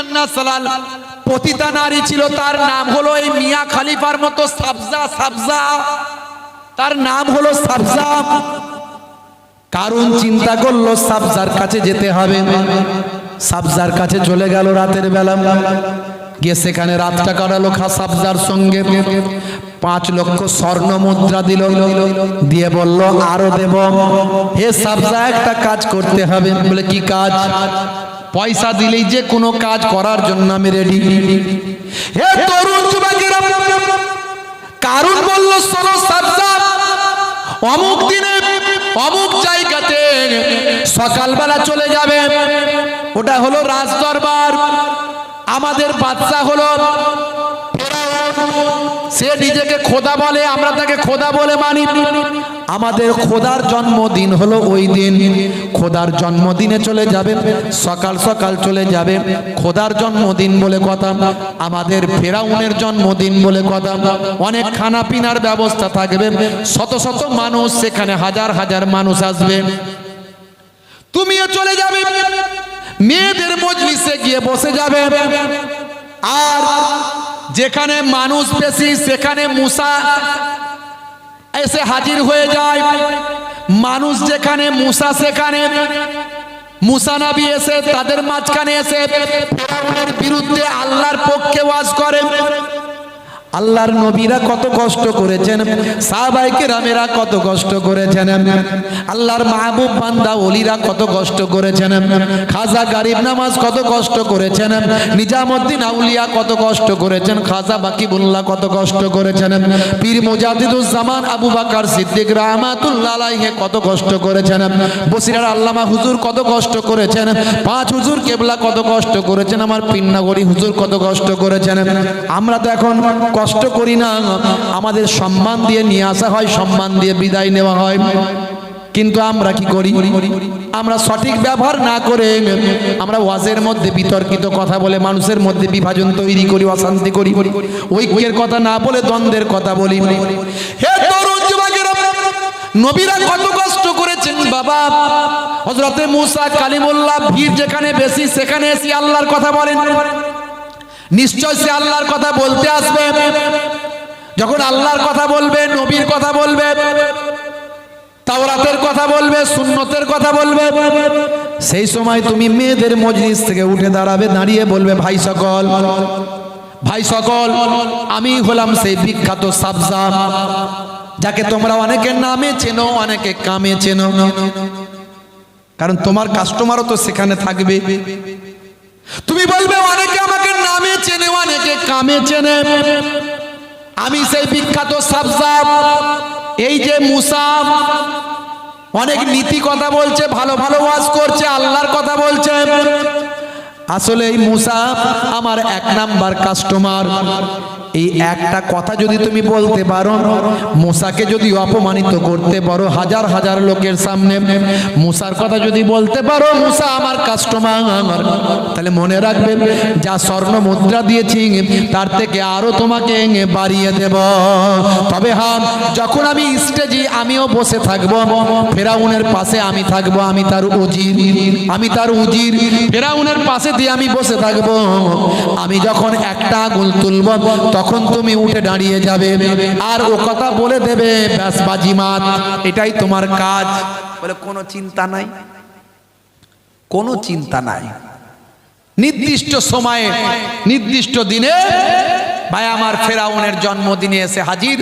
কান্না সালাল পতিতা নারী ছিল, তার নাম হলো এই মিয়া খলিফার মতো সাবজা, তার নাম হলো সাবজা। কারণ চিন্তা করলো সাবজার কাছে যেতে হবে, সাবজার কাছে চলে গেল রাতের বেলা, গিয়ে সেখানে রাতটা কাটালো সাবজার সঙ্গে। 5 লক্ষ স্বর্ণ মুদ্রা দিল, দিয়ে বলল আরো দেব। হে সাবজা, একটা কাজ করতে হবে। বলে কি কাজ? পয়সা দিলেই যে কোনো কাজ করার জন্য আমি রেডি। হে তরুণ যুবকেরা, কারণ বলল শোনো সাবজা, অমুক দিনে অমুক জায়গাতে সকালবেলা চলে যাবে, ওটা হলো রাজদরবার। আমাদের বাদশা হলো সে নিজেকে খোদা বলে, আমরা তাকে খোদা বলে মানি। আমাদের খোদার জন্মদিন হলো ওই দিন। খোদার জন্মদিনে চলে যাবে, সকাল সকাল চলে যাবে। খোদার জন্মদিন বলে কথা, আমাদের ফেরাউনের জন্মদিন বলে কথা। অনেক খানা পিনার ব্যবস্থা থাকবে, শত শত মানুষ সেখানে, হাজার হাজার মানুষ আসবে। তুমিও চলে যাবে, মেয়েদের মজলিসে গিয়ে বসে যাবে। আর যেখানে মানুষ বেশি সেখানে মুসা এসে হাজির হয়ে যায়। মানুষ যেখানে মুসা সেখানে, মুসা নবী এসে তাদের মাঝখানে এসে ফেরাউনের বিরুদ্ধে আল্লাহর পক্ষে ওয়াজ করেন। আল্লাহর নবীরা কত কষ্ট করেছেন, সাহাবায়ে কেরামেরা কত কষ্ট করেছেন, আল্লাহর মাহবুব বান্দা ওলিরা কত কষ্ট করেছেন, খাজা গরিব নামাজ কত কষ্ট করেছেন, নিজামউদ্দিন আউলিয়া কত কষ্ট করেছেন, খাজা বাকিবুল্লাহ কত কষ্ট করেছেন, পীর মুজাদ্দিদুজ্জামান আবু বকর সিদ্দিক রাহমাতুল্লাহ আলাইহি কত কষ্ট করেছেন, বসিরার আল্লামা হুজুর কত কষ্ট করেছেন, 5 হুজুর কেবলা কত কষ্ট করেছেন, আমার পিন্নাগরি হুজুর কত কষ্ট করেছেন। আমরা তো এখন কষ্ট করি না, আমাদের সম্মান দিয়ে নিয়ে আসা হয়, সম্মান দিয়ে বিদায় নেওয়া হয়। কিন্তু আমরা কি করি? আমরা সঠিক ব্যবহার না করে আমরা ওয়াজের মধ্যে বিতর্কিত কথা বলে মানুষের মধ্যে বিভাজন তৈরি করি, অশান্তি করি, ঐক্যের কথা না বলে দ্বন্দ্বের কথা বলি। হে তরুণ যুবকেরা, নবীরা কত কষ্ট করেছেন বাবা। হযরতে মুসা কালিমুল্লাহ ভিড় যেখানে বেশি সেখানে এসে আল্লাহর কথা বলেন। নিশ্চয় সে আল্লাহর কথা বলতে আসবে। যখন আল্লাহর কথা বলবে, নবীর কথা বলবে, তাওরাতের কথা বলবে, সুন্নতের কথা বলবে, সেই সময় তুমি মেয়েদের মজলিস থেকে উঠে দাঁড়াবে, দাঁড়িয়ে বলবে ভাই সকল, ভাই সকল, আমি হলাম সেই বিখ্যাত সাবজা, যাকে তোমরা অনেকের নামে চেনো, অনেকে কামে চেনো। কারণ তোমার কাস্টমারও তো সেখানে থাকবে। তুমি বলবে অনেকে আমাকে নামে চেনে, অনেকে কামে চেনে। আমি সেই বিখ্যাত সাবজা। এই যে মুসা অনেক নীতি কথা বলছে, ভালো ভালো ওয়াজ করছে, আল্লাহর কথা বলছে। আসলে এই মুসা আমার 1 নাম্বার কাস্টমার। এই একটা কথা যদি তুমি বলতে পারো, মুসাকে যদি অপমানিত করতে পারো হাজার হাজার লোকের সামনে, মুসার কথা যদি বলতে পারো মুসা আমার কাস্টমার, তাহলে মনে রাখবে যা স্বর্ণ মুদ্রা দিয়েছি তার থেকে আরো তোমাকে বাড়িয়ে দেব। তবে হ্যাঁ, যখন আমি স্টেজে আমিও বসে থাকবো, ফেরাউনের পাশে আমি থাকবো, আমি তার উজির, আমি তার উজির। ফেরাউনের পাশে দিয়ে আমি বসে থাকবো। আমি যখন একটা আঙুল তুলব তখন তুমি উঠে দাঁড়িয়ে যাবে আর ও কথা বলে দেবে, ব্যাস বাজিমাত, এটাই তোমার কাজ। বলে কোনো চিন্তা নাই, কোনো চিন্তা নাই। নির্দিষ্ট সময়ে নির্দিষ্ট দিনে ভাই আমার ফেরাউনের জন্মদিনে এসে হাজির,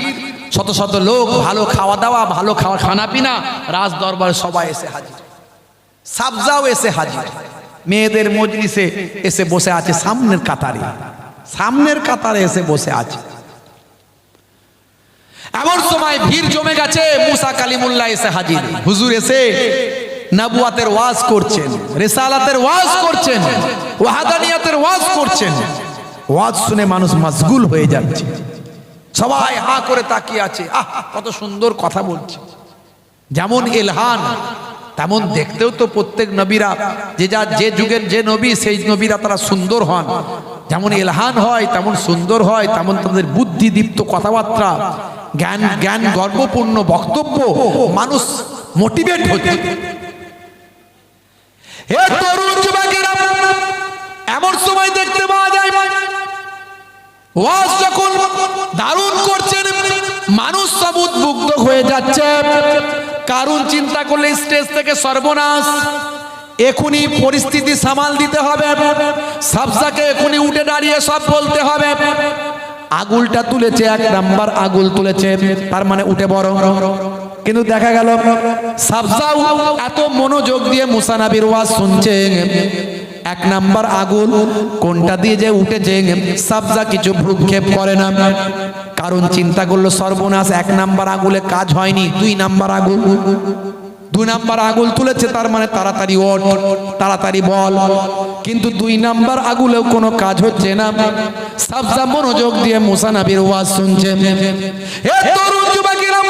শত শত লোক, ভালো খাওয়া দাওয়া, ভালো খানা পিনা, রাজ দরবার সবাই এসে হাজির। সাবজাও এসে হাজির, মেয়েদের মজলিসে এসে বসে আছে সামনের কাতারে, সামনের কাতারে এসে বসে আছে। এমন সময় ভিড় জমে গেছে, মুসা কালিমুল্লাহ এসে হাজির। হুজুর এসে নবুয়াতের ওয়াজ করছেন, রিসালাতের ওয়াজ করছেন, ওয়াহাদানিয়াতের ওয়াজ করছেন। ওয়াজ শুনে মানুষ মশগুল হয়ে যাচ্ছে, সবাই হা করে তাকিয়ে আছে। আহ, কত সুন্দর কথা বলছে। যেমন ইলহান তেমন দেখতেও তো প্রত্যেক নবীরা, যে যুগের যে নবী সেই নবীরা তারা সুন্দর হন। যেমন ইলহান হয় তেমন সুন্দর হয়, তেমন তাদের বুদ্ধিদীপ্ত কথাবার্তা, জ্ঞান গর্বপূর্ণ বক্তব্য, মানুষ মোটিভেট হচ্ছে। হে তরুণ যুবকেরা, এমন সময় দেখতে পাওয়া যায় ওয়াজ যখন দারুণ করছেন, মানুষ সব উদ্বুদ্ধ হয়ে যাচ্ছে। কারণ চিন্তা করলে স্টেজ থেকে সর্বনাশ, এখনই পরিস্থিতি সামাল দিতে হবে, সাবজাকে এখনই উঠে দাঁড়িয়ে সব বলতে হবে। আগুলটা তুলেছে, 1 নাম্বার আগুল তুলেছে, তার মানে উঠে বড়। কিন্তু দেখা গেল সাবজাও এত মনোযোগ দিয়ে মুসা নবীর ওয়াজ শুনছে, 1 নাম্বার আগুল কোনটা দিয়ে যে উঠেছে সাবজা কিছু ভ্রুক্ষেপ করে না। কারণ চিন্তা করলো সর্বনাশ, 1 নাম্বার আগুলে কাজ হয়নি, 2 নাম্বার আগুল, 2 নাম্বার আগুল তুলেছে, তার মানে তাড়াতাড়ি ওঠ, তাড়াতাড়ি বল। কিন্তু 2 নাম্বার আগুলেও কোনো কাজ হচ্ছে না। সাবজা মনোযোগ দিয়ে মুসা নবীর ওয়াজ শুনছে। এ তরুণ যুবকেরা,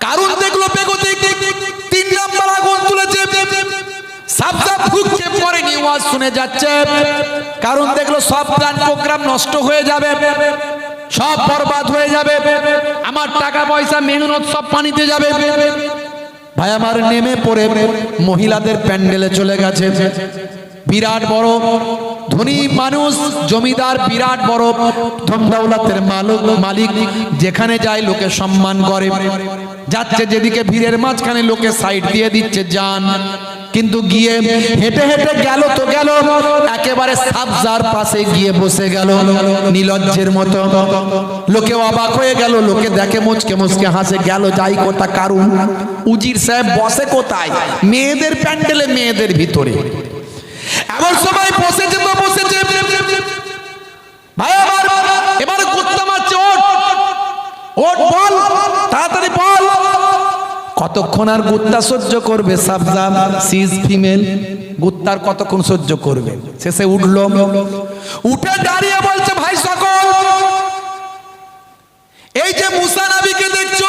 কারণ দেখলো বেগতে 3 নাম্বার আগুন তুলেছে, সাবজা ভ্রুক্ষেপ করেনি, ওয়াজ শুনে যাচ্ছে। কারণ দেখলো সব প্ল্যান প্রোগ্রাম নষ্ট হয়ে যাবে, সব বরবাদ হয়ে যাবে, আমার টাকা পয়সা মেহনত সব পানিতে যাবে। ভাই আমার নেমে পড়ে মহিলাদের প্যান্ডেলে চলে গেছে। বিরাট বড় ধনী মানুষ, জমিদার, বিরাট বড় ধন দৌলতের মালিক, যেখানে যায় লোকে সম্মান করে। যাচ্ছে যেদিকে ভিড়ের মাঝখানে লোকে সাইড দিয়ে দিচ্ছে যান, কিন্তু গিয়ে হেঁটে হেঁটে গেল তো গেল, একেবারে সাবজার পাশে গিয়ে বসে গেল নিলজ্জের মতো। লোকে অবাক হয়ে গেল, লোকে দেখে মুচকে মুচকে হাসে। গেল যাই কোথা, কারণ উজির সাহেব বসে কোথায়? মেয়েদের প্যান্ডেলে, মেয়েদের ভিতরে। এমন সময় বসেছে তো বসেছে, ভাই আমার এবারে কুত্তা মারছে, ওঠ ওঠ, বল তাড়াতাড়ি বল। কতক্ষণ আর গুত্তা সহ্য করবে? সাবজা সিজ ফিমেল, গুত্তার কতক্ষণ সহ্য করবে? শেষে উঠলো, উঠে দাঁড়িয়ে বলছে, ভাই সকল, এই যে মুসা নবীকে দেখছো,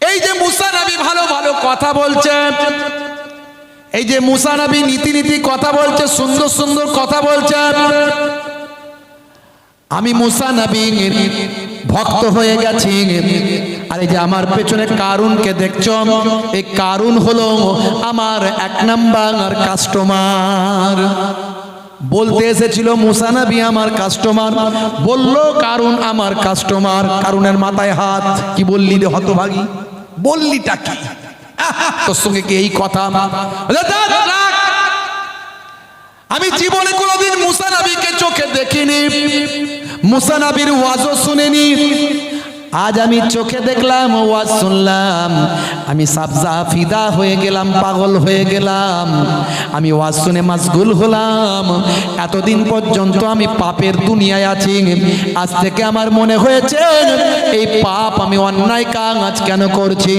এই যে মুসা নবী ভালো ভালো কথা বলছে, এই যে মুসা নবী নীতি নীতি কথা বলছে, সুন্দর সুন্দর কথা বলছে, আমি মুসা নবীর ভক্ত হয়ে গেছি। আর এই যে আমার পেছনে কারুনকে দেখছো, এই কারুন হলো আমার 1 নাম্বার কাস্টমার। বলতে এসেছিল মুসা নবী আমার কাস্টমার, বললো কারুন আমার কাস্টমার। কারুনের মাথায় হাত। কি বললি রে হতভাগী, বললিটা কি? তোর সঙ্গে কি এই কথা? আমি জীবনে কোনোদিন মুসা নবীকে চোখে দেখিনি, মুসা নবীর ওয়াজও শুনিনি। আজ আমি চোখে দেখলাম, ওয়াজ শুনলাম, আমি সাবজা ফিদা হয়ে গেলাম, পাগল হয়ে গেলাম। আমি ওয়াজ শুনে মাশগুল হলাম। এতদিন পর্যন্ত আমি পাপের দুনিয়ায় আছি, আজ থেকে আমার মনে হয়েছে এই পাপ, আমি অন্যায় কাজ কেন করছি।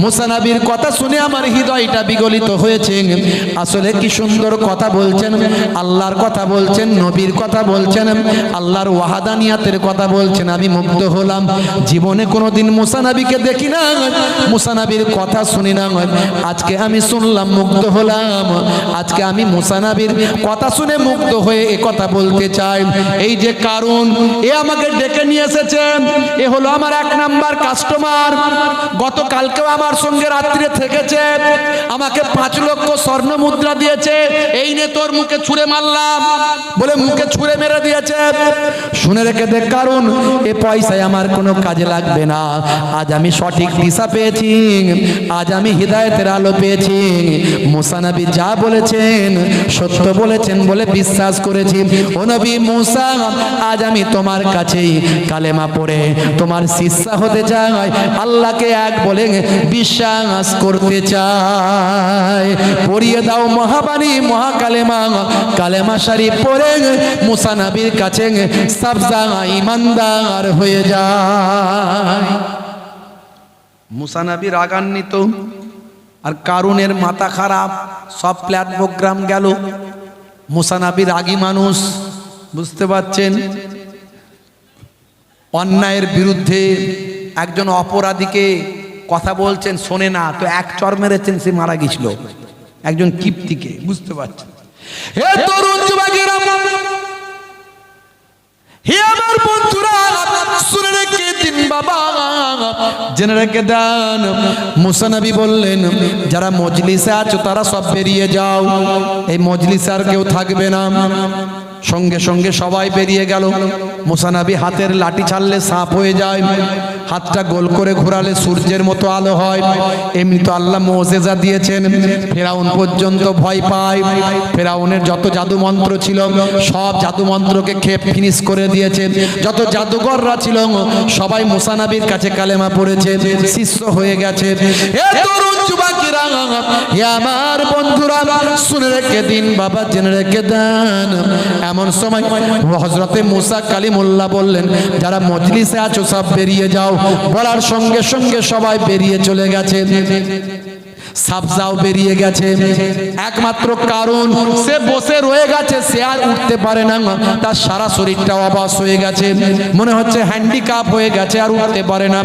মুসা নবীর কথা শুনে আমার হৃদয়টা বিগলিত হয়েছে। আসলে কি সুন্দর কথা বলছেন, আল্লাহর কথা বলছেন, নবীর কথা বলছেন, আল্লাহর ওয়াহাদানিয়াতের কথা বলছেন। আমি মুগ্ধ হলাম। জীবনে কোনোদিন মুসা নবীকে দেখি না, মুসা নবীর কথা শুনি না। আজকে আমি শুনলাম, মুগ্ধ হলাম। আজকে আমি মুসা নবীর কথা শুনে মুগ্ধ হয়ে এ কথা বলতে চাই। এই যে কারণ, এ আমাকে ডেকে নিয়ে এসেছে, এ হলো আমার 1 নাম্বার কাস্টমার। গতকালকেও আমার সঙ্গে রাত্রিরে থেকেছে, আমাকে 5 লক্ষ স্বর্ণ মুদ্রা দিয়েছে। এই নে তোর মুখে ছুঁড়ে মারলাম বলে মুখে ছুঁড়ে মেরে দিয়েছে। শুনে রেখে দেখ, কারণ এ পয়সায় আমার কোনো কাজে লাগবে না। আজ আমি সঠিক দিশা পেয়েছি, আজ আমি হিদায়াতের আলো পেয়েছি। মুসা নবী যা বলেছেন সত্য বলেছেন বলে বিশ্বাস করেছি। ও নবী মুসা, আজ আমি তোমার কাছেই কালেমা পড়ে তোমার শিষ্য হতে চাই, আল্লাহকে এক বলে বিশ্বাস করতে চাই। পড়িয়ে দাও মহাবাণী মহাকালেমা, কালেমা শরীফ পড়ে মুসা নবীর কাছে সাবজা ইমানদার হয়ে যায়। মুসা নবী রাগান্বিত, আর কারুনের মাথা খারাপ, সব প্ল্যান প্রোগ্রাম গেল। মুসা নবী রাগী মানুষ, বুঝতে পারছেন। অন্যায়ের বিরুদ্ধে একজন অপরাধীকে কথা বলছেন, শোনে না তো 1 চর মেরেছেন, সে মারা গেছিল, একজন কিপ্তিকে, বুঝতে পারছেন। হে তরুণ যুবকেরা, হে আমার বন্ধুরা, শুনে রেখে দিন বাবা জেনে রেখে দেন। মুসা নবী বললেন যারা মজলিসে আছো তারা সব বেরিয়ে যাও, এই মজলিসে আর কেউ থাকবে না। সঙ্গে সঙ্গে সবাই বেরিয়ে গেল। মুসা নবী হাতের লাঠি ছাড়লে সাপ হয়ে যায়, হাতটা গোল করে ঘোরালে সূর্যের মতো আলো হয়। এমনি তো আল্লাহ মুজিজা দিয়েছেন, ফেরাউন পর্যন্ত ভয় পায়। ফেরাউনের যত জাদু মন্ত্র ছিল সব জাদু মন্ত্রকে খেয়ে ফিনিশ করে দিয়েছে। যত জাদুকররা ছিল সবাই মুসা নবীর কাছে কালেমা পড়েছে, শিষ্য হয়ে গেছে। এ তরুণ যুবকেরা, হে আমার বন্ধুরা, শুনে রেখে দিন বাবা, জেনে রেখে দেন। এমন সময় হযরতে মুসা কালিমুল্লাহ বললেন যারা মজলিসে আছো সব বেরিয়ে যাও। বলার সঙ্গে সঙ্গে সবাই বেরিয়ে চলে গেছে। সাবজাও বেরিয়ে গেছে। একমাত্র কারণ সে বসে রয়ে গেছে, সে আর উঠতে পারে না, তার সারা শরীরটা অবশ হয়ে গেছে, মনে হচ্ছে হ্যান্ডিক্যাপ হয়ে গেছে, আর উঠতে পারে না।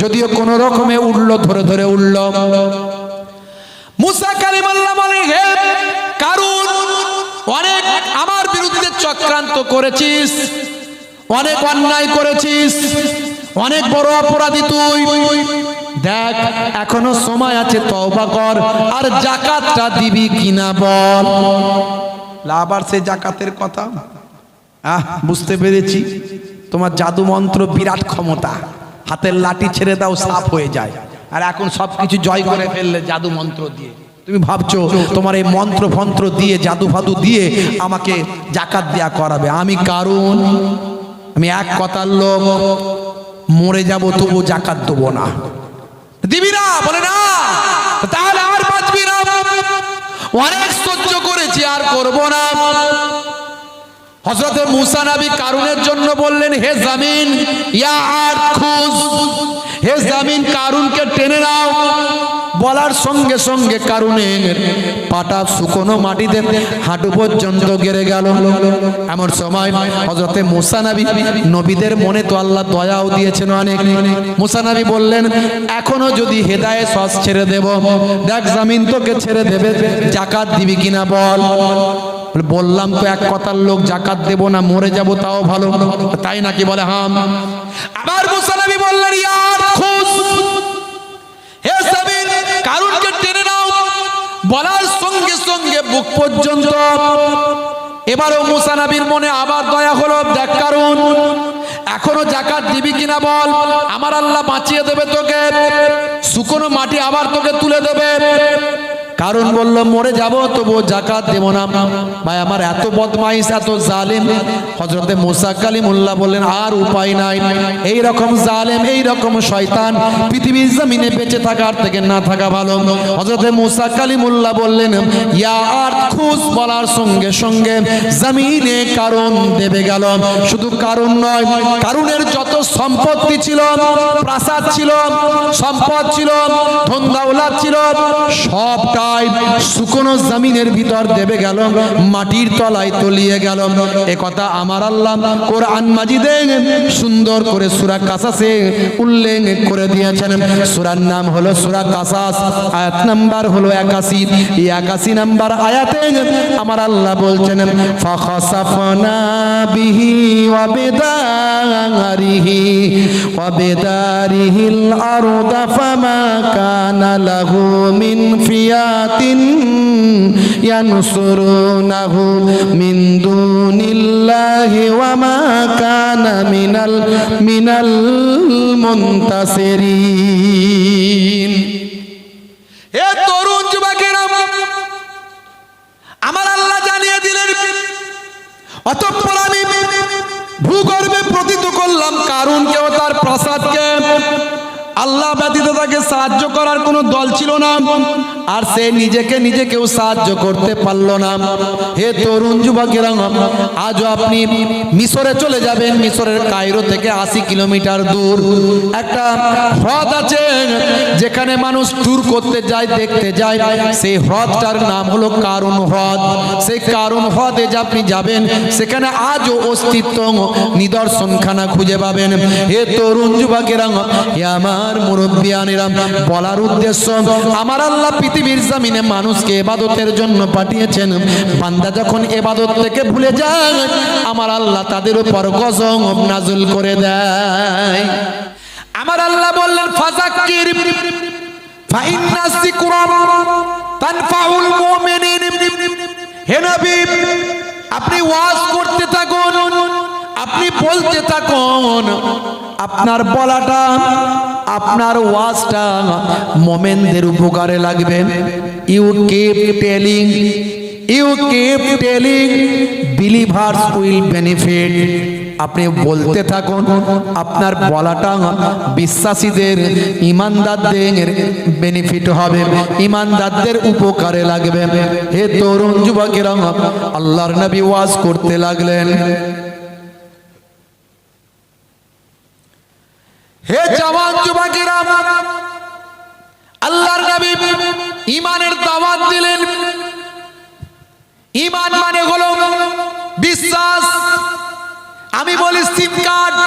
যদিও কোনো রকমে উঠলো, ধরে ধরে উঠলো। মুসা কালিমুল্লাহ বলে হে কারুন, অনেক আমার বিরুদ্ধে চক্রান্ত করেছিস, অনেক অন্যায় করেছিস, অনেক বড় অপরাধী তুই। দেখ এখনো সময় আছে, তওবা কর, আর যাকাতটা দিবি কিনা বল। আবার সে যাকাতের কথা, বুঝতে পেরেছি তোমার জাদু মন্ত্র বিরাট ক্ষমতা, হাতের লাঠি ছেড়ে দাও সাপ হয়ে যায়, আর এখন সবকিছু জয় করে ফেললে জাদু মন্ত্র দিয়ে। তুমি ভাবছো তোমার এই মন্ত্র ফন্ত্র দিয়ে জাদু ফাদু দিয়ে আমাকে যাকাত দেয়া করাবে। আমি কারুন, আমি এক কথার লোক, মরে যাব তবু যাকাত দেবো না। দিবি না? বলে না, তাহলে আর বাঁচবি না, অনেক সহ্য করেছি আর করব না। হযরতে মুসা নবী কারুনের জন্য বললেন হে জমিন ইয়া আরদ খুজ, হে জমিন কারুনকে টেনে নাও। বলার সঙ্গে সঙ্গে কারুনের পাটা শুকনো মাটিতে হাঁটু পর্যন্ত গেড়ে গেল। এমন সময় হযরতে মুসা নবী, নবীদের মনে তো আল্লাহ দয়াও দিয়েছেন অনেক। মুসা নবী বললেন এখনো যদি হেদায়েত সস ছেড়ে দেব, দেখ জমিন তোকে ছেড়ে দেবে, যাকাত দিবি কিনা বল। বললাম তো এক কথার লোক, যাকাত দেব না, মরে যাব তাও ভালো, তাই নাকি? বলে হ্যাঁ। আবার মুসা নবী বললেন ইয়া আরদ খুজ, হে জমিন কারুনকে টেনে নাও। বলার সঙ্গে সঙ্গে বুক পর্যন্ত। এবারও মুসা নবীর মনে আবার দয়া হলো, দেখ কারুন এখনো যাকাত দিবি কিনা বল, আমার আল্লাহ বাঁচিয়ে দেবে তোকে, শুকনো মাটি আবার তোকে তুলে দেবে। কারণ বলল মরে যাব তবু যাকাত দেব না। ভাই আমার এত বদমাইশ, এত জালেম। হযরতে মুসা কালিমুল্লাহ বললেন আর উপায় নাই, এই রকম জালেম, এই রকম শয়তান পৃথিবীর জমিনে বেঁচে থাকার থেকে না থাকা ভালো। হযরতে মুসা কালিমুল্লাহ বললেন ইয়া আরদ খুজ, বলার সঙ্গে সঙ্গে জমিনে কারণ দেবে গেল। শুধু কারণ নয়, কারুনের যত সম্পত্তি ছিল, প্রাসাদ ছিল, সম্পদ ছিল, ধন দৌলত ছিল, সবটা শুকনো জমিনের ভিতর দেবে গেল, মাটির তলায় তলিয়ে গেল। এ কথা আমার আল্লাহ কোরআন মাজিদে সুন্দর করে সূরা কাসাসে উল্লেখ করে দিয়েছেন। সূরার নাম হলো সূরা কাসাস, আয়াত নাম্বার হলো 81। এই 81 নাম্বার আয়াতে আমার আল্লাহ বলছেন ফাখাসাফনা বিহি ওয়া বিদারিহিল আরদা ফামা কানা লাহু মিন ফিয়া ইয়ানসুরুনাহু মিন দুনিল্লাহি ওয়া মা কানা মিনাল মুনতাসিরিন। হে তরুণ যুবকেরা, আমার আল্লাহ জানিয়ে দিলেন, অতঃপর আমি ভূগর্ভে পতিত করলাম কারুনকে ও তার প্রাসাদকে। আল্লাহ ব্যতীত তাকে সাহায্য করার কোনো দল ছিল না, আর সে নিজে কেউ সাহায্য করতে পারলো না। হে তরুণ যুবকেরা, আজও আপনি মিশরে চলে যাবেন। মিশরের কায়রো থেকে 80 কিলোমিটার দূর একটা হ্রদ আছে, যেখানে মানুষ ট্যুর করতে যায়, দেখতে যায়। সেই হ্রদটার নাম হলো কারুন হ্রদ। সেই কারুন হ্রদে যে আপনি যাবেন, সেখানে আজও অস্তিত্ব নিদর্শনখানা খুঁজে পাবেন। হে তরুণ যুবকেরা, হে আমার মুরব্বিয়ানেরা, বলার উদ্দেশ্য আমার আল্লাহ পৃথিবীর জমিনে মানুষকে ইবাদতের জন্য পাঠিয়েছেন। বান্দা যখন ইবাদত থেকে ভুলে যায়, আমার আল্লাহ তাদের উপর গজব নাযিল করে দেয়। আমার আল্লাহ বললেন ফাযাক্কির ফাইন্না যিকরা তানফাউল মুমিনিন। হে নবী, আপনি ওয়াজ করতে থাকুন, আপনি বলতে থাকুন, আপনার বলাটা, আপনার ওয়াজটা মুমিনদের উপকারে লাগবে। You keep telling, you keep telling, believers will benefit. আপনি বলতে থাকুন, আপনার বলাটা বিশ্বাসীদের, ইমানদারদের বেনিফিট হবে, ইমানদারদের উপকারে লাগবে। হে তরুণ যুবকেরা, আল্লাহর নবী ওয়াজ করতে লাগলেন। হে জওয়ান যুবকেরা, আল্লাহর নবী ঈমানের দাওয়াত দিলেন। ঈমান মানে হলো বিশ্বাস। আমি বলি সিম কার্ড,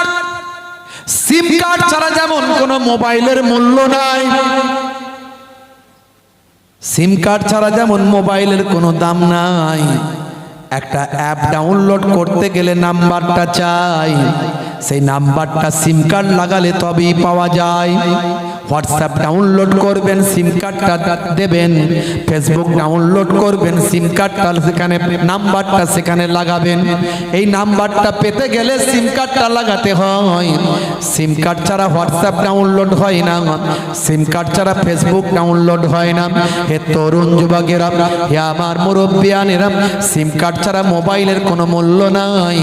সিম কার্ড ছাড়া যেমন কোনো মোবাইলের মূল্য নাই, সিম কার্ড ছাড়া যেমন মোবাইলের কোনো দাম নাই। একটা অ্যাপ ডাউনলোড করতে গেলে নাম্বারটা চাই, সেই নাম্বারটা সিম কার্ড লাগালে তবেই পাওয়া যায়। হোয়াটসঅ্যাপ ডাউনলোড করবেন, সিম কার্ডটা দেবেন। ফেসবুক ডাউনলোড করবেন, সিম কার্ডটা সেখানে, নাম্বারটা সেখানে লাগাবেন। এই নাম্বারটা পেতে গেলে সিম কার্ডটা লাগাতে হয়। সিম কার্ড ছাড়া হোয়াটসঅ্যাপ ডাউনলোড হয় না, সিম কার্ড ছাড়া ফেসবুক ডাউনলোড হয় না। হে তরুণ যুবকেরা, হে আমার মুরব্বিয়ানেরা, সিম কার্ড ছাড়া মোবাইলের কোনো মূল্য নাই।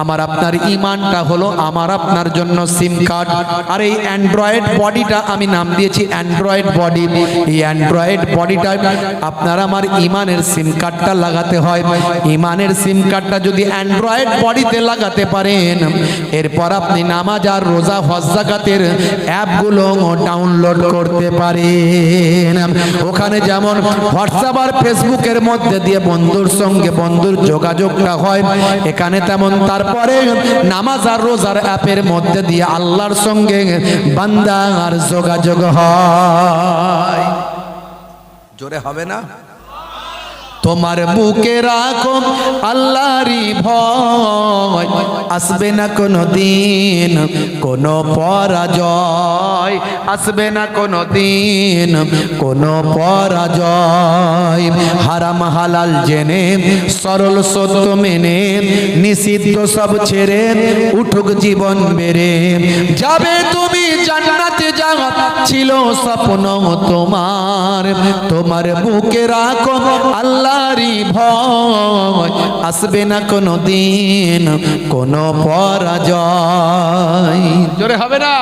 আমার আপনার ঈমানটা হলো আমার আপনার জন্য সিম কার্ড। আর এই অ্যান্ড্রয়েড বডিটা আমি নাম দিয়েছি অ্যান্ড্রয়েড বডি। এই অ্যান্ড্রয়েড বডিটা আপনার আমার ঈমানের সিম কার্ডটা লাগাতে হয়। ঈমানের সিম কার্ডটা যদি অ্যান্ড্রয়েড বডিতে লাগাতে পারেন, এরপর আপনি নামাজ আর রোজা হজ যাকাতের অ্যাপগুলো ডাউনলোড করতে পারেন। ওখানে যেমন হোয়াটসঅ্যাপ আর ফেসবুকের মধ্যে দিয়ে বন্ধুর সঙ্গে বন্ধুর যোগাযোগটা হয়, এখানে তেমন তারপরে নামাজ আর রোজার অ্যাপের মধ্যে দিয়ে আল্লাহর সঙ্গে বান্দার যোগাযোগ হয়। জোরে হবে না? তোমার বুকে রাখো আল্লাহরই ভয়, আসবে না কোনো দিন কোনো পরাজয়, আসবে না কোনো দিন কোনো পরাজয়। হারাম হালাল জেনে, সরল সত্য মেনে, নিষিদ্ধ সব ছেড়ে উঠুক জীবন বেড়ে যাবে তুমি জান্নাতে যাওয়া ছিল স্বপ্ন তোমার। তোমার বুকে রাখো আল্লাহ ভয়, আসবে না কোনো দিন কোনো পরাজয়। জোরে হবে না?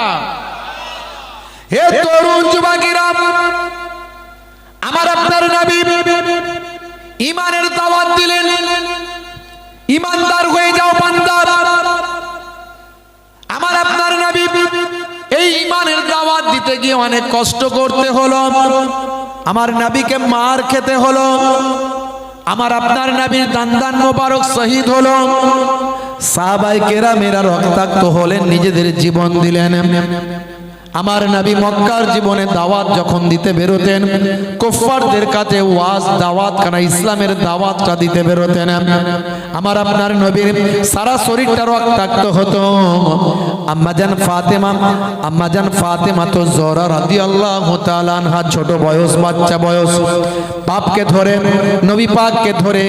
হে তরুণ যুবকেরা, আমার আপনার নবী ঈমানের দাওয়াত দিলেন। ঈমানদার হয়ে যাও বান্দা। আমার আপনার নবী এই ঈমানের দাওয়াত দিতে গিয়ে অনেক কষ্ট করতে হলো। আমার নবীকে মার খেতে হলো। আমার আপনার নবীর দান্দান মোবারক শহীদ হলো। সাহাবায়ে কেরামেরা রক্তাক্ত হলেন, নিজেদের জীবন দিলেন। আমার নবী মক্কার জীবনে দাওয়াত যখন দিতে বেরোতেন, কুফফারদের কাছে ওয়াজ দাওয়াত কানা ইসলামের দাওয়াতটা দিতে বেরোতেন। আমার আপনার নবীর সারা শরীরটা রক্তাক্ত হতো। আম্মাজান ফাতেমা তো জোহরা রাদিয়াল্লাহু তাআলা আনহা, ছোট বয়স, বাচ্চা বয়স, পাপকে ধরে, নবী পাককে ধরে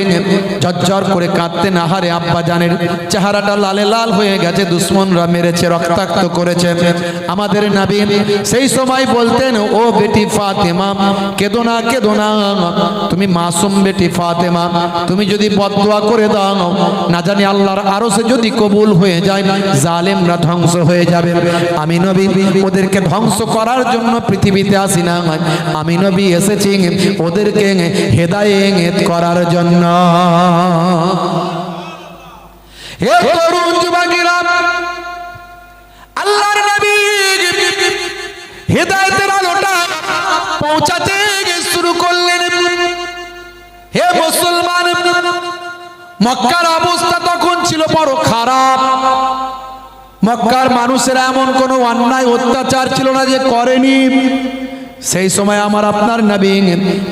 ঝরঝর করে কাঁদতেন। আহারে আব্বা জানের চেহারাটা লালে লাল হয়ে গেছে, দুশমনরা মেরেছে, রক্তাক্ত করেছে। আমাদের নবী সেই সময় বলতেন, ও বেটি ফাতেমা, কেঁদো না, কেঁদো না, তুমি মাসুম বেটি ফাতেমা, তুমি যদি বদদুয়া করে দাও, না জানি আল্লাহর আরশে যদি কবুল হয়ে যায়, জালেমরা ধ্বংস হয়ে যাবে। আমি নবী ওদেরকে ধ্বংস করার জন্য পৃথিবীতে আসি না, আমি নবী এসেছি ওদেরকে হেদায়েত করার জন্য। হে তরুণ যুবকেরা, আল্লাহর নবী হেদায়েতের আলোটা পৌঁছাতে শুরু করলেন। হে মুসলমান, মক্কার অবস্থা তখন ছিল বড় খারাপ। মক্কার মানুষেরা এমন কোনো অন্যায় অত্যাচার ছিল না যে করেনি। সেই সময় আমার আপনার নবী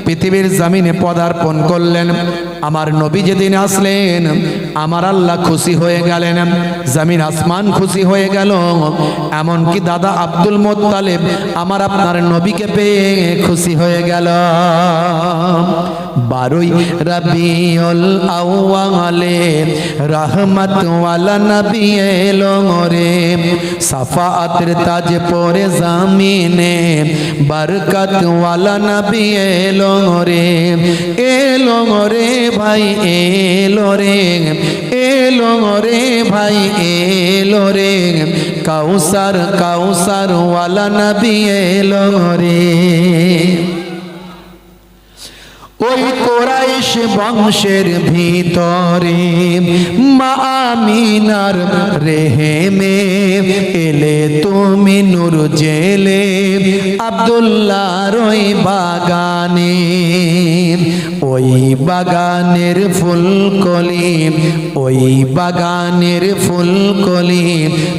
পৃথিবীর জমিনে পদার্পণ করলেন। আমার নবী যেদিন আসলেন আমার আল্লাহ খুশি হয়ে গেলেন, জমিন আসমান খুশি হয়ে গেল, এমনকি দাদা আব্দুল মুত্তালিব আমার আপনার নবীকে পেয়ে খুশি হয়ে গেল। 12ই রবিউল আউয়ালে রহমত ওয়ালা নবী এলো রে, সাফাতের তাজ পরে জামিনে বরকত ওয়ালা নবী এলো রে, এলো রে ভাই এলো রে, এলো রে ভাই এলো রে, কাউসার কাউসার ওয়ালা নবী এলো রে। ওই কুরাইশ বংশের ভিতরে মা আমিনার রেহেমে এলে তুমি নূর জেলে আব্দুল্লাহর ওই বাগানে, ওই বাগানের ফুলকলি, ওই বাগানের ফুলকলি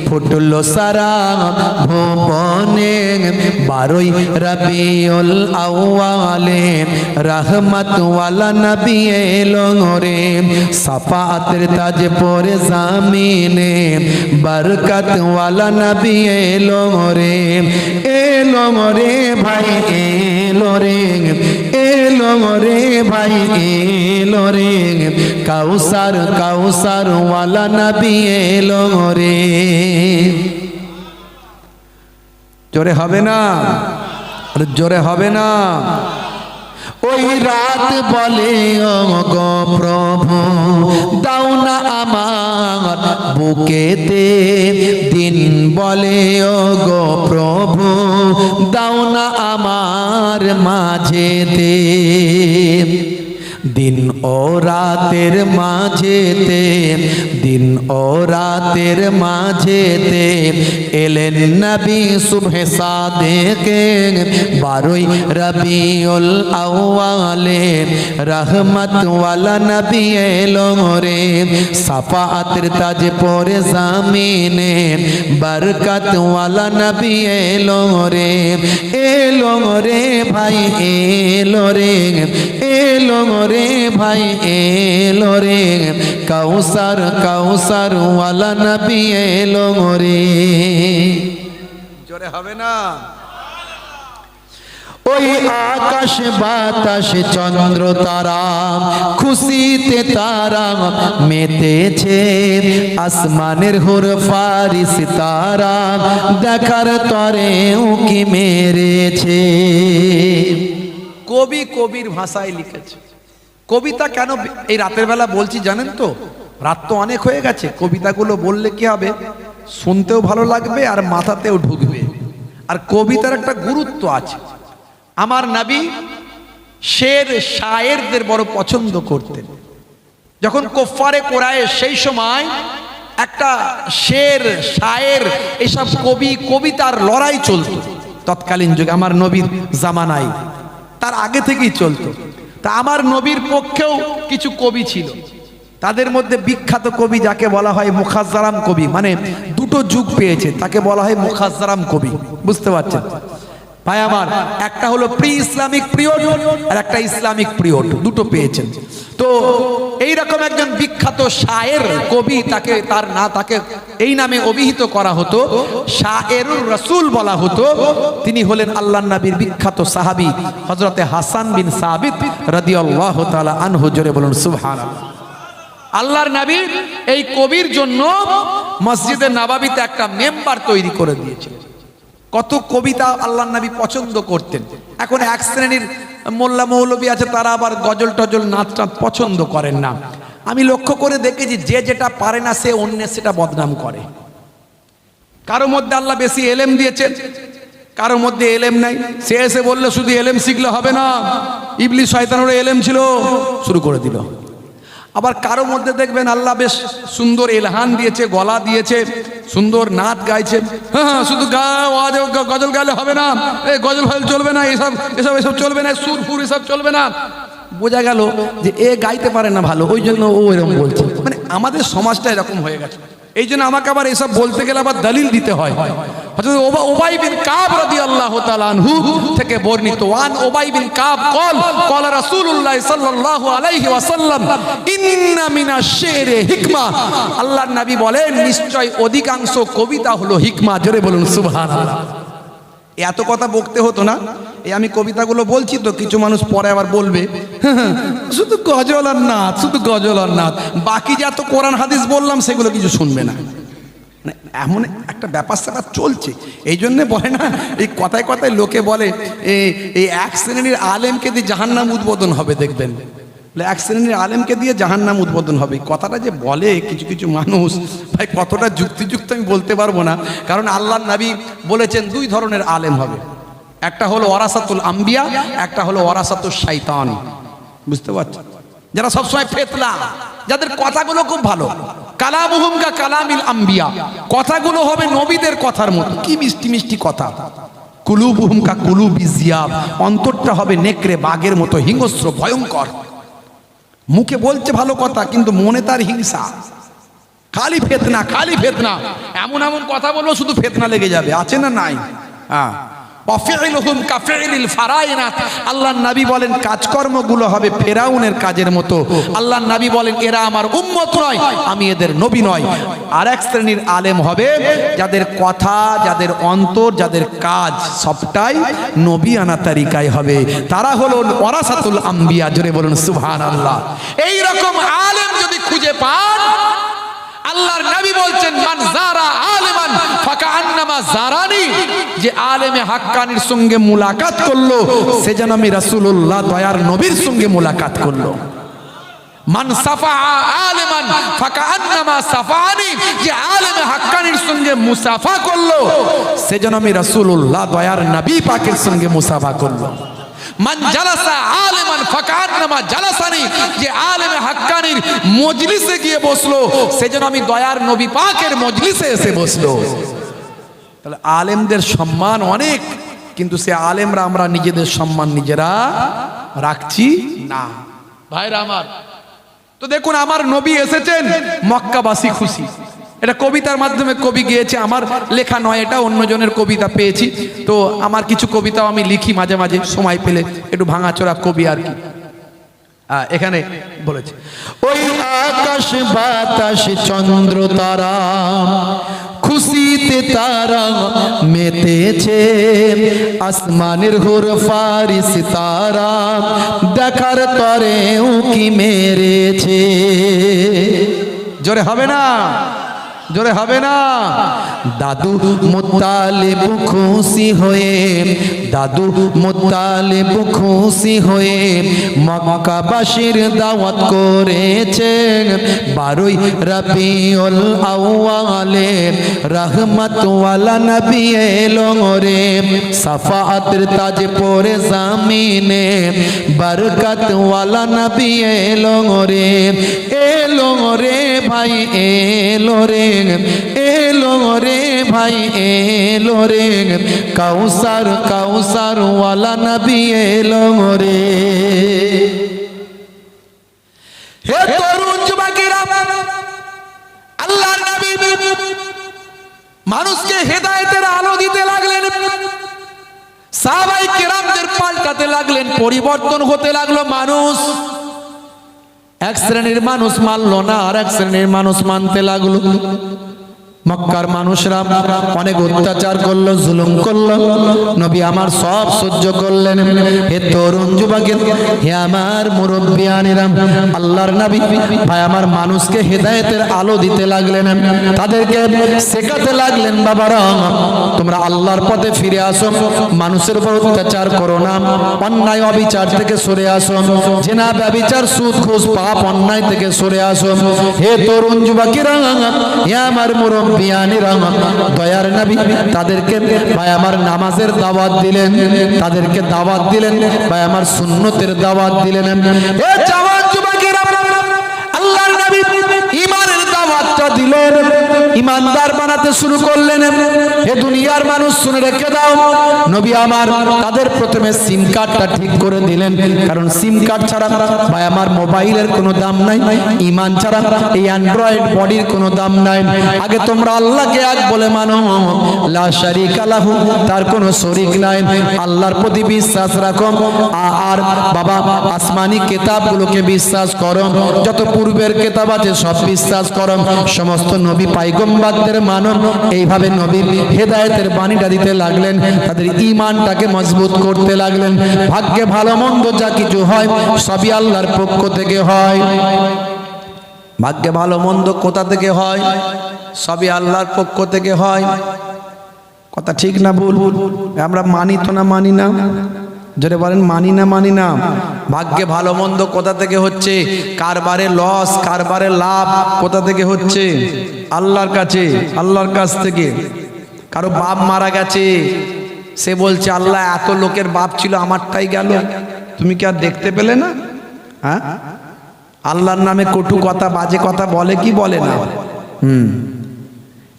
ফুটলো সারা ভুবনে, 12ই রবিউল আউয়ালে রহমত ওয়ালা নবী এলো রে, সাফাতের তাজ পরে জামিনে বরকত ওয়ালা নবী এলো রে, এলো রে ভাই এলো রে, এলো রে ভাই এলো রে, কাউসার কাউসার ওয়ালা নবী এলো রে। জোরে হবে না, জোরে হবে না। ওই রাত বলে ও গো প্রভু দাও না আমার বুকেতে, দিন বলে ও গো প্রভু দাও না আমার মাঝেতে, দিন ও রাতের মাঝেতে, দিন ও রাতের মাঝেতে এলেন নবী সুবহে সাদেকে, 12ই রবিউল আউয়ালে রহমত ওয়ালা নবী এলো রে, সাফাতের তাজ পরে জামিনে বরকত ওয়ালা নবী এলো রে, এলো রে ভাই এলো রে, এলো রে ভাই এলো রে, কাউসার কাউসার ওয়ালা নবী এলো রে। জোরে হবে না। ওই আকাশ বাতাস চন্দ্র তারা খুশিতে তারা মেতেছে, আসমানের হুর ফারিস তারা দেখার তরে উকি মেরেছে। কবি কবির ভাষায় লিখেছে। কবিতা কেন এই রাতের বেলা বলছি জানেন তো? রাত তো অনেক হয়ে গেছে, কবিতাগুলো বললে কি হবে, শুনতেও ভালো লাগবে আর মাথাতেও ঢুকবে। আর কবিতার একটা গুরুত্ব আছে। আমার নবী শের শায়েরদের বড় পছন্দ করতেন। যখন কুফারে কুরাইশ সেই সময় একটা শের শায়ের এসব কবি কবিতার লড়াই চলতো তৎকালীন যুগে, আমার নবীর জামানায়, তার আগে থেকেই চলতো। তা আমার নবীর পক্ষেও কিছু কবি ছিল, তাদের মধ্যে বিখ্যাত কবি যাকে বলা হয় মুখাজ্জারাম কবি, মানে দুটো যুগ পেয়েছে, তাকে বলা হয় মুখাজ্জারাম কবি। বুঝতে পারছেন ভাই আমার? একটা হলো প্রি ইসলামিক পিরিয়ড আর একটা ইসলামিক পিরিয়ড, দুটো পেয়েছেন। তো এইরকম একজন বিখ্যাত শায়ের কবি, তাকে তাকে এই নামে অভিহিত করা হতো, শায়েরুর রাসূল বলা হতো। তিনি হলেন আল্লাহর নবীর বিখ্যাত সাহাবী হযরতে হাসান বিন সাবিত রাদিয়াল্লাহু তাআলা আনহু। জোরে বলুন সুবহানাল্লাহ। আল্লাহর নবী এই কবির জন্য মসজিদে নববীতে একটা মেম্বার তৈরি করে দিয়েছিলেন। কত কবিতা আল্লাহর নবী পছন্দ করতেন। এখন এক শ্রেণীর মোল্লা মৌলবী আছে, তারা আবার গজল টজল নাচ টাচ পছন্দ করেন না। আমি লক্ষ্য করে দেখেছি, যে যেটা পারে না সে অন্যের সেটা বদনাম করে। কারো মধ্যে আল্লাহ বেশি এলেম দিয়েছেন, কারো মধ্যে এলেম নাই। সে এসে বললে শুধু এলেম শিখলে হবে না, ইবলিস শয়তানেরও এলেম ছিল, শুরু করে দিল। আবার কারো মধ্যে দেখবেন আল্লাহ বেশ সুন্দর এলহান দিয়েছে, গলা দিয়েছে, সুন্দর নাচ গাইছে। হ্যাঁ, শুধু গজল গাইলে হবে না, গজল ফজল চলবে না, এসব চলবে না, সুর ফুর এসব চলবে না। বোঝা গেল যে এ গাইতে পারে না ভালো, ওই জন্য ও এরকম বলছে। মানে আমাদের সমাজটা এরকম হয়ে গেছে। এই জন্য আমাকে আবার এসব বলতে গেলে আবার দলিল দিতে হয়। হযরত উবাই বিন কাব রাদিয়াল্লাহু তাআলা আনহু থেকে বর্ণিত, ওয়ান উবাই বিন কাব ক্বাল রাসূলুল্লাহ সাল্লাল্লাহু আলাইহি ওয়াসাল্লাম ইন্না মিনাশ শি'রি হিকমা, আল্লাহর নবী বলেন নিশ্চয় অধিকাংশ কবিতা হলো হিকমা। জোরে বলুন সুবহানাল্লাহ। এত কথা বকতে হতো না, এই আমি কবিতাগুলো বলছি তো কিছু মানুষ পরে আবার বলবে শুধু গজল আর নাথ, শুধু গজল আর নাথ, বাকি যা তো কোরআন হাদিস বললাম সেগুলো কিছু শুনবে না। মানে এমন একটা ব্যাপার স্যাপার চলছে। এই জন্যে বলে না, এই কথায় কথায় লোকে বলে এই এক শ্রেণীর আলেমকে দিয়ে জাহান্নাম উদ্বোধন হবে, দেখবেন এক শ্রেণীর আলেমকে দিয়ে জাহান্নাম উদ্বোধন হবে। কথাটা যে বলে কিছু কিছু মানুষ, ভাই কতটা যুক্তিযুক্ত আমি বলতে পারবো না, কারণ আল্লাহর নবী বলেছেন দুই ধরনের আলেম হবে, একটা হলো ওয়ারাসাতুল আম্বিয়া, একটা হলো ওয়ারাসাতুল শাইতান। বুঝতে পারছেন? যারা সবসময় ফেতনা, যাদের কথাগুলো খুব ভালো, কালামুহুম কা কালামিল আম্বিয়া, কথাগুলো হবে নবীদের কথার মতো, কি মিষ্টি মিষ্টি কথা। কুলুবুহুম কা কুলুবি জিয়াব, অন্তরটা হবে নেকড়ে বাঘের মতো হিংস্র ভয়ঙ্কর। মুখে বলছে ভালো কথা কিন্তু মনে তার হিংসা, খালি ফেতনা খালি ফেতনা। এমন এমন কথা বলবো শুধু ফেতনা লেগে যাবে, আছে না নাই? হ্যাঁ। আল্লাহর নবী বলেন কাজকর্মগুলো হবে ফেরাউনের কাজের মতো। আল্লাহর নবী বলেন এরা আমার উম্মত নয়, আমি এদের নবী নয়। আর এক শ্রেণীর আলেম হবে যাদের কথা, যাদের অন্তর, যাদের কাজ সবটাই নবী আনা তারিকায় হবে, তারা হলো ওয়ারাসাতুল আম্বিয়া। জোরে বলুন সুবহানাল্লাহ। এই রকম আলেম যদি খুঁজে পান, আল্লাহর নবী বলছেন মান যারা আলিমান ফাকান্নামা যারানি, যে আলেমে হাক্কানির সঙ্গে মুলাকাত করলো সে যেন আমি রাসূলুল্লাহ দয়ার নবীর সঙ্গে মুলাকাত করলো। মান সাফা আলিমান ফাকান্নামা সাফানি, যে আলেমে হাক্কানির সঙ্গে মুসাফা করলো সে যেন আমি রাসূলুল্লাহ দয়ার নবী পাকের সঙ্গে মুসাফা করলো। মান জালাসা আলিমান ফাকান্নামা জালাসানি, যে আলেমে হাক্কানির মজলিসে গিয়ে বসলো সেজন্য আমি দয়ার নবী পাকের মজলিসে এসে বসলো। তাহলে আলেমদের সম্মান অনেক, কিন্তু সে আলেমরা আমরা নিজেদের সম্মান নিজেরা রাখছি না। ভাইরা আমার, তো দেখুন আমার নবী এসেছেন, মক্কাবাসী খুশি। এটা কবিতার মাধ্যমে কবি গিয়েছে, আমার লেখা নয়, এটা অন্যজনের কবিতা পেয়েছি। তো আমার কিছু কবিতাও আমি লিখি মাঝে মাঝে সময় পেলে, একটু ভাঙাচোরা কবি আর কি। এখানে বলেছে ওই আকাশ বাতাস চন্দ্র তারা খুশিতে তারা মেতেছে, আসমানের হুর ফারিস তারা দেখার তরে উকি মেরেছে। জোরে হবে না? জোরে হবে না? দাদু মুত্তালিব খুশি হয়ে, দাদু মুত্তালিব খুশি হয়ে মক্কাবাসীর দাওয়াত করেছেন। 12 রবিউল আউয়ালে রহমত ওয়ালা নবী এলো রে, সাফাআতের তাজ পরে জামিনে বরকত ওয়ালা নবী এলো রে। এলো রে ভাই এলো রে, এলো রে ভাই এলো রে, কাউসার কাউসার ওয়ালা নবী এলো রে। হে তরুণ যুবকেরা, আল্লাহর নবী মানুষকে হেদায়েতের আলো দিতে লাগলেন, সাহাবায়ে কেরামদের পাল্টাতে লাগলেন, পরিবর্তন হতে লাগলো মানুষ। এক শ্রেণীর মানুষ মানলো না, আর এক শ্রেণীর মানুষ মানতে লাগলো। মক্কার মানুষরা অনেক অত্যাচার করলো, জুলুম করলো, নবী আমার সব সহ্য করলেন। হে তরুণ যুবকের, হে আমার মুরব্বিয়ানেরা, আল্লাহর নবী ভাই আমার মানুষকে হেদায়েতের আলো দিতে লাগলেন, তাদেরকে শেখাতে লাগলেন বাবারা তোমরা আল্লাহর পথে ফিরে আসো, মানুষের উপর অত্যাচার করো না, অন্যায় অবিচার থেকে সরে আসো, জেনা ব্যভিচার সুদ ঘুষ পাপ অন্যায় থেকে সরে আসো। হে তরুণ যুবকেরা, হে আমার মুরব্বি দয়ার নবী তাদেরকে ভাই আমার নামাজের দাওয়াত দিলেন, তাদেরকে দাওয়াত দিলেন ভাই আমার সুন্নতের দাওয়াত দিলেন। এ জওয়ান যুবকেরা, আল্লাহর নবী ঈমানের দাওয়াত দাওয়াতটা দিলেন, ইমানদার বানাতে শুরু করলেন। হে দুনিয়ার মানুষ শুনে রেখে দাও, নবী আমার তাদের প্রথমে সিম কার্ডটা ঠিক করে দিলেন, কারণ সিম কার্ড ছাড়া ভাই আমার মোবাইলের কোনো দাম নাই, ঈমান ছাড়া এই অ্যান্ড্রয়েড বডির কোনো দাম নাই। আগে তোমরা আল্লাহকে এক বলে মানো, লা শারীকা লাহু, তার কোনো শরীক নাই, আল্লাহর প্রতি বিশ্বাস রাখো। আর বাবা আসমানি কিতাবগুলোকে বিশ্বাস করো, যত পূর্বের কিতাব আছে সব বিশ্বাস করো, সমস্ত নবী পয়গম্বরদের মানো। এইভাবে নবীর হেদায়েতের বাণীটা দিতে লাগলেন, তাদের ঈমানটাকে মজবুত করতে লাগলেন। ভাগ্যে ভালো মন্দ যা কিছু হয় সবই আল্লাহর পক্ষ থেকে হয়। ভাগ্যে ভালো মন্দ কোথা থেকে হয়? সবই আল্লাহর পক্ষ থেকে হয়। কথা ঠিক না ভুল? আমরা মানি তো না মানি না? যারা বলেন মানি না মানি না। ভাগ্যে ভালো মন্দ কোথা থেকে হচ্ছে? কারবারে লস, কারবারে লাভ কোথা থেকে হচ্ছে? আল্লাহর কাছে, আল্লাহর কাছ থেকে। কারো বাপ মারা গেছে, সে বলছে আল্লাহ এত লোকের বাপ ছিল আমারটাই গেল, তুমি কি আর দেখতে পেলে না? হ্যাঁ, আল্লাহর নামে কটু কথা বাজে কথা বলে কি বলে না?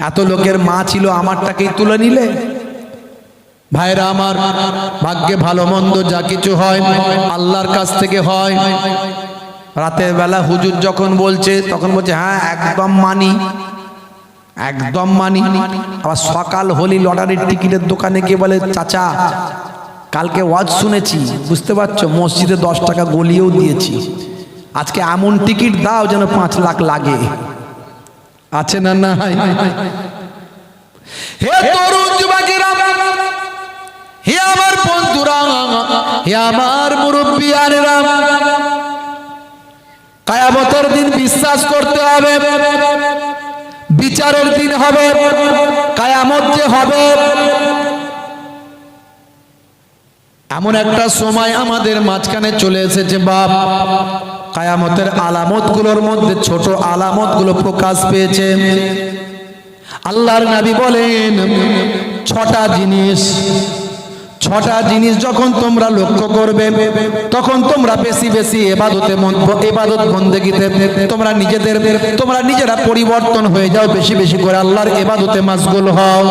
এত লোকের মা ছিল আমারটাকেই তুলে নিলে। ভাইরা আমার, ভাগ্যে ভালো মন্দ যা কিছু হয় আল্লাহর কাছ থেকে হয়। রাতের বেলা হুজুর যখন বলছে তখন বলছে হ্যাঁ একদম মানি, একদম মানি। আবার সকাল হলি লটারির টিকিটের দোকানে গিয়ে বলে চাচা কালকে ওয়াজ শুনেছি, বুঝতে পারছো, মসজিদে 10 টাকা গলিয়েও দিয়েছি, আজকে এমন টিকিট দাও যেন 5 লাখ লাগে। আছে না না? হে তরুণ যুবকেরা, হে আমার বন্ধুরা, হে আমার মুরব্বিয়ানেরা, কিয়ামতের দিন বিশ্বাস করতে হবে, বিচারের দিন হবে, কিয়ামত যে হবে। এমন একটা সময় আমাদের মাঝখানে চলে এসেছে বাপ, কিয়ামতের আলামতগুলোর মধ্যে ছোট আলামতগুলো প্রকাশ পেয়েছে। আল্লাহর নবী বলেন 6টা জিনিস, 6টা জিনিস যখন তোমরা লক্ষ্য করবে তখন তোমরা বেশি বেশি ইবাদত বন্দেগীতে তোমরা নিজেরা পরিবর্তন হয়ে যাও, বেশি বেশি করে আল্লাহর ইবাদতে মাশগুল হও।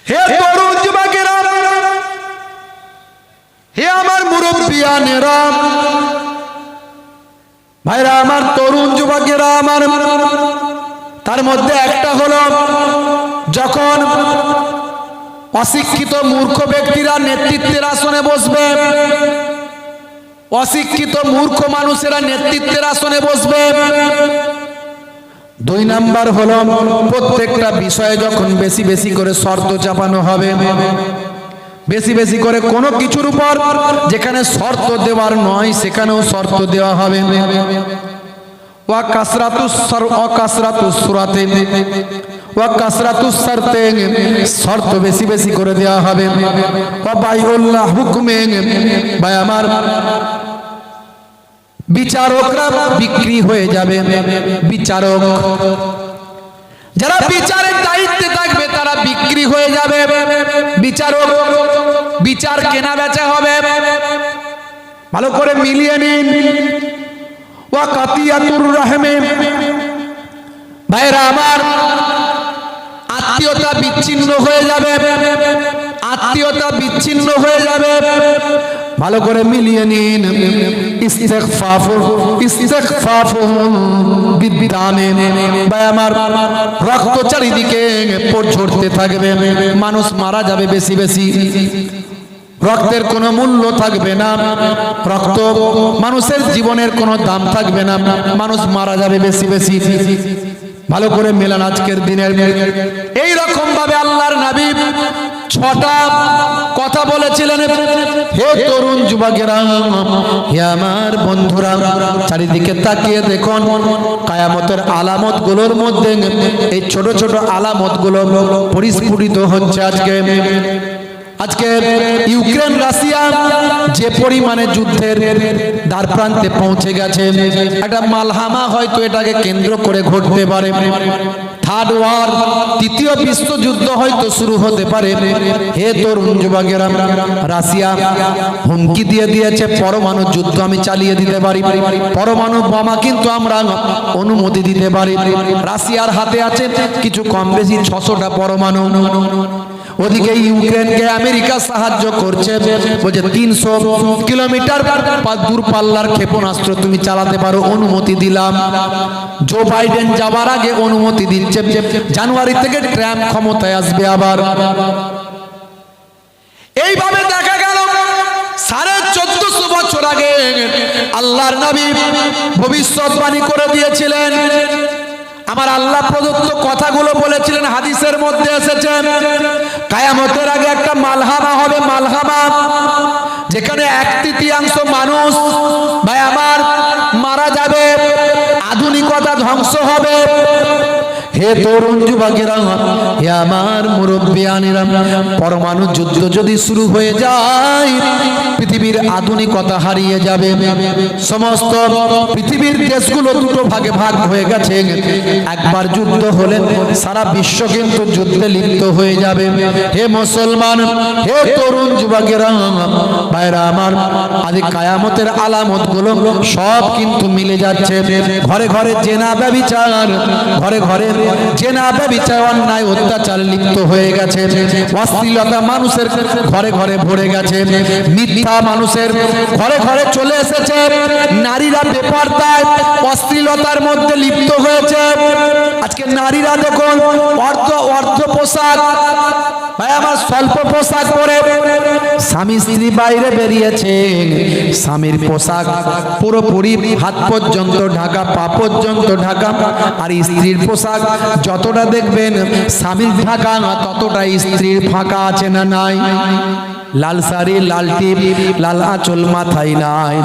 হে তরুণ যুবকেরা, হে আমার মুরব্বিয়ানেরা, ভাইরা আমার, তরুণ যুবকেরা আমার, তার মধ্যে একটা হলো যখন অশিক্ষিত মূর্খ ব্যক্তিরা নেতৃত্বের আসনে বসবে, অশিক্ষিত মূর্খ মানুষেরা নেতৃত্বের আসনে বসবে। 2 নাম্বার হলো প্রত্যেকটা বিষয়ে যখন বেশি বেশি করে শর্ত চাপানো হবে, বেশি বেশি করে কোনো কিছুর উপর যেখানে শর্ত দেওয়ার নয় সেখানেও শর্ত দেওয়া হবে। ওয়া কাসরাতুস সুরাতে ওয়া কাসরাতুস শর্তে, শর্ত বেশি বেশি করে দেওয়া হবে। ওয়া বাইউল্লাহ হুকমে, ভাই আমার, বিচারকরা বিক্রি হয়ে যাবে। বিচারক যারা বিচারের দায়িত্বে থাকবে তারা বিক্রি হয়ে যাবে। বিচারক, বিচার কেনা বেচা হবে। ভালো করে মিলিয়ে নিন। ওয়া কাতিয়াতুর রাহমে, ভাইরা আমার, আত্মীয়তা বিচ্ছিন্ন হয়ে যাবে, আত্মীয়তা বিচ্ছিন্ন হয়ে যাবে। ভালো করে মিলিয়ে নিন। ইস্তিগফাফু বিদ্দামে, ভাই আমার, রক্ত চারিদিকে ঝরতে থাকবে, মানুষ মারা যাবে বেশি বেশি, রক্তের কোনো মূল্য থাকবে না, রক্ত মানুষের জীবনের কোনো দাম থাকবে না, মানুষ মারা যাবে বেশি বেশি। ভালো করে মেলান আজকের দিনের। এই রকম ভাবে আল্লাহর নবী 6টা কথা বলেছিলেন। হে তরুণ যুবকেরা, হে আমার বন্ধুরা, চারিদিকে তাকিয়ে দেখুন কিয়ামতের আলামতগুলোর মধ্যে এই ছোট ছোট আলামতগুলো পরিস্ফুটিত হচ্ছে আজকে। আজকে ইউক্রেন রাশিয়া যে পরিমাণে যুদ্ধের দ্বার প্রান্তে পৌঁছে গেছে, একটা মালহামা হয়তো এটাকে কেন্দ্র করে ঘটতে পারে। থার্ড ওয়ার, তৃতীয় বিশ্বযুদ্ধ হয়তো শুরু হতে পারে। হে তরুণ যুবকেরা, রাশিয়া হুমকি দিয়ে দিয়েছে পরমাণু যুদ্ধ আমি চালিয়ে দিতে পারি, পরমাণু বোমা কিন্তু আমরা অনুমতি দিতে পারি। রাশিয়ার হাতে আছে কিছু কম বেশি 600টা পরমাণু। ওদিকে ইউক্রেনকে আমেরিকা সাহায্য করছে, বলছে 300 কিলোমিটার দূরপাল্লার ক্ষেপণাস্ত্র তুমি চালাতে পারো, অনুমতি দিলাম। জো বাইডেন যাবার আগে অনুমতি দিচ্ছে, জানুয়ারি থেকে ট্রাম্প ক্ষমতায় আসবে আবার। এইভাবে দেখা গেল 1450 বছর আগে আল্লাহর নবী ভবিষ্যৎবাণী করে দিয়েছিলেন। আমার আল্লাহ প্রদত্ত কথাগুলো বলেছিলেন, হাদিসের মধ্যে এসেছে কিয়ামতের আগে একটা মালহামা হবে, মালহামা, যেখানে 1/3 মানুষ ভাই আমার মারা যাবে, আধুনিকতা ধ্বংস হবে। হে তরুণ যুবকেরা, হে আমার মুরব্বিয়ানেরা, পরমাণু যুদ্ধ যদি শুরু হয়ে যায় পৃথিবীর আধুনিকতা হারিয়ে যাবে। সমস্ত পৃথিবীর দেশগুলো দুটো ভাগে ভাগ হয়ে গেছে। একবার যুদ্ধ হলে সারা বিশ্ব কিন্তু যুদ্ধে লিপ্ত হয়ে যাবে। হে মুসলমান, হে তরুণ যুবকেরা, ভাইরা আমার, আজ কিয়ামতের আলামতগুলো সব কিন্তু মিলে যাচ্ছে। ঘরে ঘরে জেনা ব্যভিচার, ঘরে ঘরে জেনা ব্যভিচার, অন্যায় অত্যাচার লিপ্ত হয়ে গেছে। অশ্লীলতা মানুষের ঘরে ঘরে ভরে গেছে, মিথ্যা মানুষের ঘরে ঘরে চলে এসেছে। নারীরা বেপরদায় অশ্লীলতার মধ্যে লিপ্ত হয়েছে। আজকে নারীরা দেখুন অর্ধ পোশাক, ভাই আমার স্বল্প পোশাক পরে, স্বামী স্ত্রী বাইরে বেরিয়েছে, স্বামীর পোশাক পুরোপুরি হাত পর্যন্ত ঢাকা, পা পর্যন্ত ঢাকা, আর স্ত্রীর পোশাক যতটা দেখবেন স্বামীর ঢাকা ততটাই স্ত্রীর ফাঁকা আছে না নাই? লাল শাড়ি, লাল টিপ, লাল আঁচল মাথায় নাই,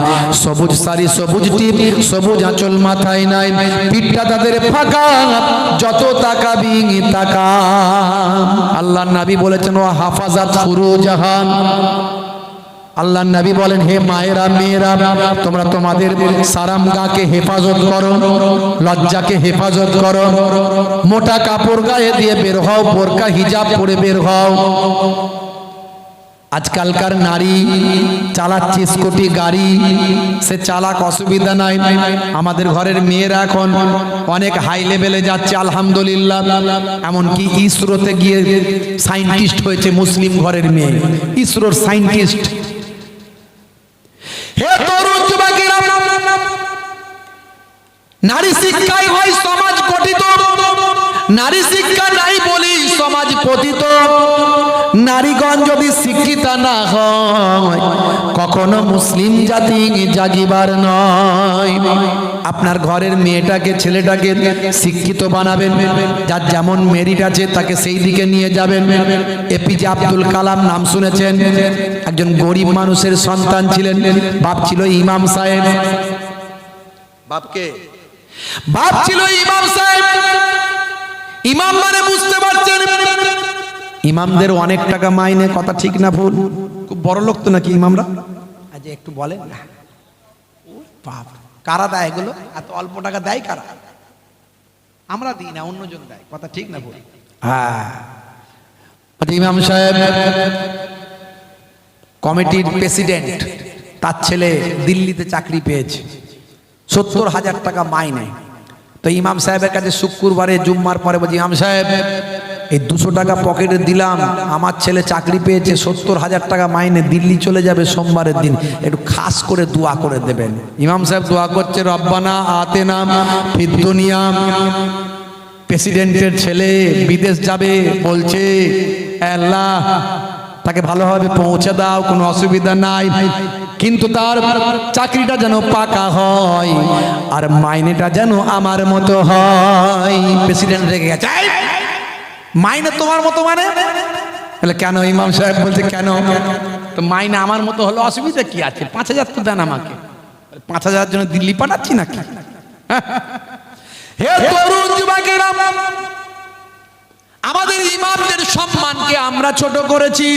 সবুজ শাড়ি, সবুজ টিপ, সবুজ আঁচল মাথায় নাই, পিঠটা তাদের ফাঁকা, যত তাকাবি তাকা। আল্লাহর নবী বলেছেন ও হাফাজাত ফুরুজাহান। আল্লাহর নবী বলেন, হে মায়েরা, মেয়েরা, তোমরা তোমাদের সারামগাকে হেফাজত করো, লজ্জাকে হেফাজত করো, মোটা কাপড় গায়ে দিয়ে বের হও, বোরকা হিজাব পরে বের হও। আজকালকার নারী চালাচ্ছে স্কুটি গাড়ি, সে চালাক, অসুবিধা নাই। আমাদের ঘরের মেয়েরা এখন অনেক হাই লেভেলে যাচ্ছে আলহামদুলিল্লাহ। এমনকি ইসরোতে গিয়ে সায়েন্টিস্ট হয়েছে মুসলিম ঘরের মেয়ে, ইসরোর সায়েন্টিস্ট। হে তরুণ যুবকেরা, নারী শিক্ষাই হয় সমাজ গঠিত, নারী শিক্ষা নাই বলি সমাজ পতিত। নারীগণ যদি শিক্ষিত না হয় কখনো মুসলিম জাতি জাগিবার নয়। আপনার ঘরের মেয়েটাকে, ছেলেটাকে শিক্ষিত বানাবেন, যার যেমন মেরিট আছে তাকে সেই দিকে নিয়ে যাবেন। এপিজে আব্দুল কালাম নাম শুনেছেন? একজন গরিব মানুষের সন্তান ছিলেন, বাপ ছিল ইমাম সাহেব। বাপকে বাপ ছিল ইমাম সাহেব। ইমাম মানে বুঝতে পারছেন, ইমামদের অনেক টাকা মাইনে, কথা ঠিক না ভুল? খুব বড় লোক তো নাকি ইমামরা? আজ একটু বলেন না, বাপ কারা দেয় এগুলো? এত অল্প টাকা দেয় কারা? আমরা দিই না, অন্যজন দেয়, কথা ঠিক না ভুল? হ্যাঁ, ইমাম সাহেব কমিটির প্রেসিডেন্ট, তার ছেলে দিল্লিতে চাকরি পেয়েছে, 70,000 টাকা মাইনে। তো ইমাম সাহেবের কাছে শুক্রবারে জুম্মার পরে বলছি, ইমাম সাহেব এই 200 টাকা পকেটে দিলাম, আমার ছেলে চাকরি পেয়েছে, 70,000 টাকা মাইনে, দিল্লি চলে যাবে সোমবারের দিন, একটু খাস করে দোয়া করে দেবেন। ইমাম সাহেব দোয়া করছে, রব্বানা আতেনা ফিদ দুনিয়া। প্রেসিডেন্টের ছেলে বিদেশ যাবে, বলছে আল্লাহ তাকে ভালোভাবে পৌঁছে দাও, কোনো অসুবিধা নাই, কিন্তু তার চাকরিটা যেন পাকা হয় আর মাইনেটা যেন আমার মতো হয়। প্রেসিডেন্ট রেগে গেছে, মাইনে তোমার মতো মানে? বলে কেন? ইমাম সাহেব বলছে কেন? তো মাইনে আমার মতো হলো অসুবিধা কি আছে? 5,000 তো দেন আমাকে। 5,000 জন্য দিল্লি পাঠাচ্ছি নাকি? হে তরুণ যুবকেরা, আমাদের ইমামদের সম্মানকে আমরা ছোট করেছি।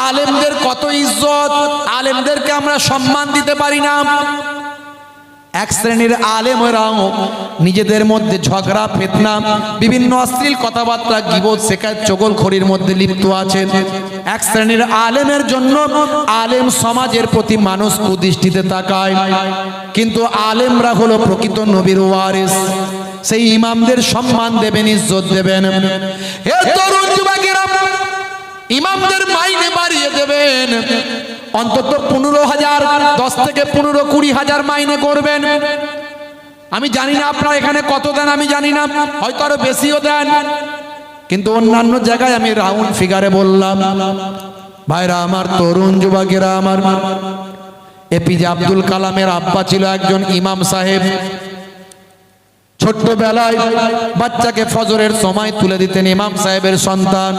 আলেমদের কত ইজ্জত, আলেমদেরকে আমরা সম্মান দিতে পারি না। এক শ্রেণীর আলেমরাও নিজেদের মধ্যে ঝগড়া ফিতনা বিভিন্ন অশ্লীল কথাবার্তা গীবত শিকায়ত চগলখড়ির মধ্যে লিপ্ত আছেন। এক শ্রেণীর আলেমের জন্য আলেম সমাজের প্রতি মানুষ কুদৃষ্টিতে তাকায়, কিন্তু আলেমরা হলো প্রকৃত নবীর ওয়ারিস। সেই ইমামদের সম্মান দেবেন, ইজ্জত দেবেন। হে তরুণ যুবকেরা, ইমামদের মাইনে বাড়িয়ে দেবেন, অন্তত 15,000, 10 থেকে 15-20,000 মাইনে করবেন। আমি জানি না আপনারা এখানে কত দেন, আমি জানি না, হয়তো আরো বেশিও দেন, কিন্তু অন্যান্য জায়গায় আমি রাউন্ড ফিগারে বললাম। ভাইরা আমার, তরুণ যুবকেরা আমার, এপিজে আব্দুল কালামের আব্বা ছিল একজন ইমাম সাহেব। ছোট্টবেলায় বাচ্চাকে ফজরের সময় তুলে দিতেন ইমাম সাহেবের সন্তান।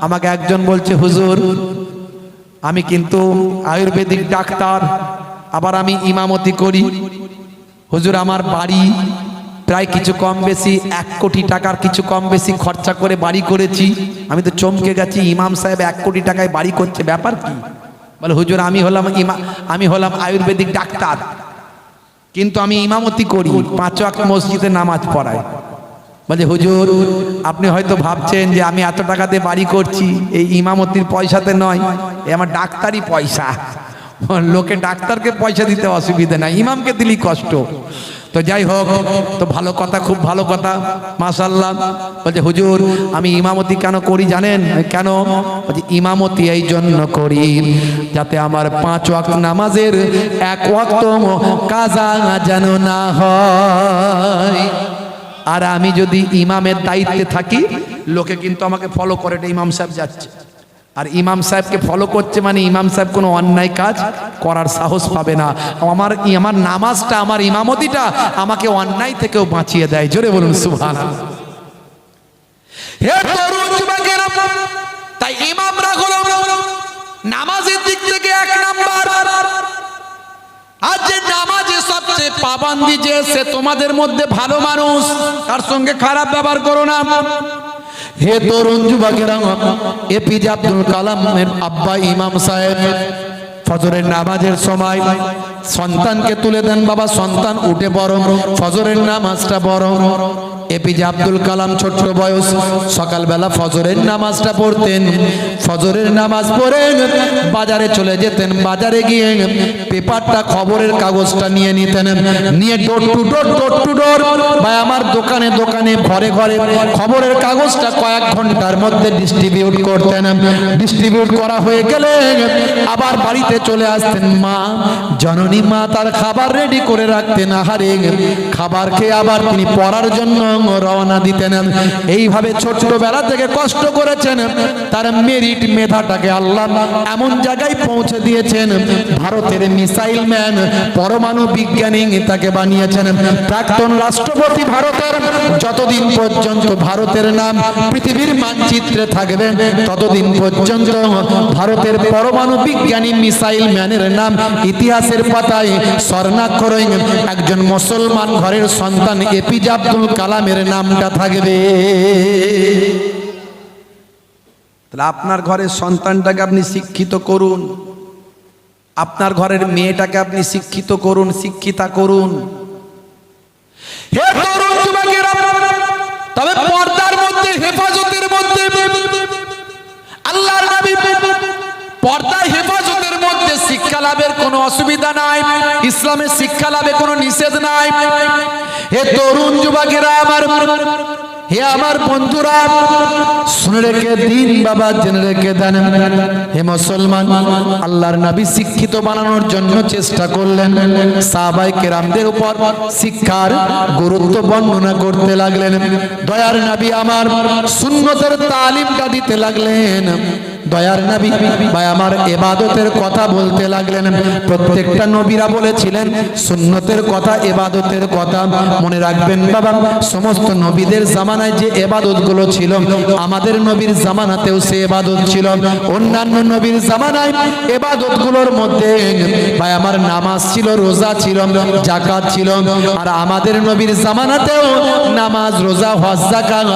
আমাকে একজন বলছে, হুজুর আমি কিন্তু আয়ুর্বেদিক ডাক্তার, আবার আমি ইমামতি করি। হুজুর আমার বাড়ি প্রায় কিছু কম বেশি 1 কোটি টাকার কিছু কম বেশি খরচা করে বাড়ি করেছি। আমি তো চমকে গেছি, ইমাম সাহেব 1 কোটি টাকায় বাড়ি করছে, ব্যাপার কি? বলে, হুজুর আমি হলাম আয়ুর্বেদিক ডাক্তার, কিন্তু আমি ইমামতি করি, 5 ওয়াক্ত মসজিদে নামাজ পড়াই। বলে, হুজুর আপনি হয়তো ভাবছেন যে আমি এত টাকা দিয়ে বাড়ি করছি, এই ইমামতির পয়সাতে নয়, এ আমার ডাক্তারি পয়সা। লোকে ডাক্তারকে পয়সা দিতে অসুবিধা নাই, ইমামকে দিলি কষ্ট। তো যাই হোক, তো ভালো কথা, খুব ভালো কথা, মাশাআল্লাহ। বলছে, হুজুর আমি ইমামতি কেন করি জানেন? কেন? বলছে, ইমামতি এই জন্য করি যাতে আমার 5 ওয়াক্ত নামাজের 1 ওয়াক্ত কাজা যেন না হয়। আর আমি যদি ইমামের দায়িত্বে থাকি, লোকে কিন্তু আমাকে ফলো করে, ইমাম সাহেব যাচ্ছে, আর ইমাম সাহেবকে ফলো করছে মানে ইমাম সাহেব কোনো অন্যায় কাজ করার সাহস পাবে না। আমার নামাজটা, আমার ইমামতিটা আমাকে অন্যায় থেকেও বাঁচিয়ে দেয়। জোরে বলুন সুবহানাল্লাহ। হে তরুণ যুবকেরা, তাই ইমামরা হলো নামাজের দিক থেকে 1 নাম্বার। আর যে নামাজে সবচেয়ে পাবন্দি, যে সে তোমাদের মধ্যে ভালো মানুষ, তার সঙ্গে খারাপ ব্যবহার করো না। হে তরুণ যুবকেরা, এপিজে আব্দুল কালামের আব্বা ইমাম সাহেব ফজরের নামাজের সময় সন্তানকে তুলে দেন, বাবা সন্তান উঠে পড়ো, ফজরের নামাজটা পড়ো। এপিজে আব্দুল কালাম ছোট্ট বয়স, সকালবেলা ফজরের নামাজটা পড়তেন। ফজরের নামাজ পড়ে বাজারে চলে যেতেন, বাজারে গিয়ে পেপারটা, খবরের কাগজটা নিয়ে নিতেন, নিয়ে ডোর টু ডোর ভাই আমার দোকানে দোকানে, ঘরে ঘরে খবরের কাগজটা কয়েক ঘন্টার মধ্যে ডিস্ট্রিবিউট করতেন। ডিস্ট্রিবিউট করা হয়ে গেলে আবার বাড়িতে চলে আসতেন। মা, জননী মা তার খাবার রেডি করে রাখতেন। আহারে, খাবার খেয়ে আবার তিনি পড়ার জন্য রওনা দিতেন। এইভাবে ছোটবেলা থেকে কষ্ট করেছেন, তার মেরিট, মেধাটাকে আল্লাহ এমন জায়গায় পৌঁছে দিয়েছেন, ভারতের মিসাইল ম্যান, পরমাণু বিজ্ঞানী তাকে বানিয়েছেন। প্রাক্তন রাষ্ট্রপতি ভারতের, যতদিন পর্যন্ত ভারতের নাম পৃথিবীর মানচিত্রে থাকবে ততদিন পর্যন্ত ভারতের পরমাণু বিজ্ঞানী মিসাইল ম্যানের নাম ইতিহাসের পাতায় স্বর্ণাক্ষরে একজন মুসলমান ঘরের সন্তান এপিজে আব্দুল কালামের নামটা থাকবে। তাহলে আপনার ঘরের সন্তানটাকে আপনি শিক্ষিত করুন, আপনার ঘরের মেয়েটাকে আপনি শিক্ষিত করুন, শিক্ষিতা করুন। হে তরুণ যুবকেরা, তবে পর্দার মধ্যে, হেফাজতের মধ্যে, আল্লাহর নবী পর্দা হেফাজতের মধ্যে শিক্ষা লাভের কোনো অসুবিধা নাই, ইসলামের শিক্ষা লাভে কোনো নিষেধ নাই। হে তরুণ যুবকেরা আমার, হে আমার বন্ধুরা, শুনে রেখে দিন বাবা, জেনে রেখে দেন। হে মুসলমান, আল্লাহর নবী শিক্ষিত বানানোর জন্য চেষ্টা করলেন। সাহাবায়ে কেরামদের উপর শিক্ষার গুরুত্ব বর্ণনা করতে লাগলেন। দয়ার নবী আমার সুন্নতের তালিমটা দিতে লাগলেন। দয়ার নবী ভাই আমার ইবাদতের কথা বলতে লাগলেন। প্রত্যেকটা নবীরা বলেছিলেন সুন্নতের কথা, ইবাদতের কথা। মনে রাখবেন বাবা, সমস্ত নবীদের জামানায় যে ইবাদতগুলো ছিল, আমাদের নবীর জামানাতেও সে ইবাদত ছিল। অন্যান্য নবীর জামানায় ইবাদতগুলোর মধ্যে ভাই আমার নামাজ ছিল, রোজা ছিল, যাকাত ছিল। আর আমাদের নবীর জামানাতেও নামাজ, রোজা, হজ, যাকাত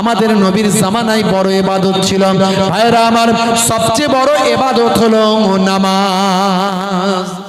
আমাদের নবীর জামানায় বড় ইবাদত ছিল। ভাইরা আমার, সবচেয়ে বড় ইবাদত হলো নামাজ।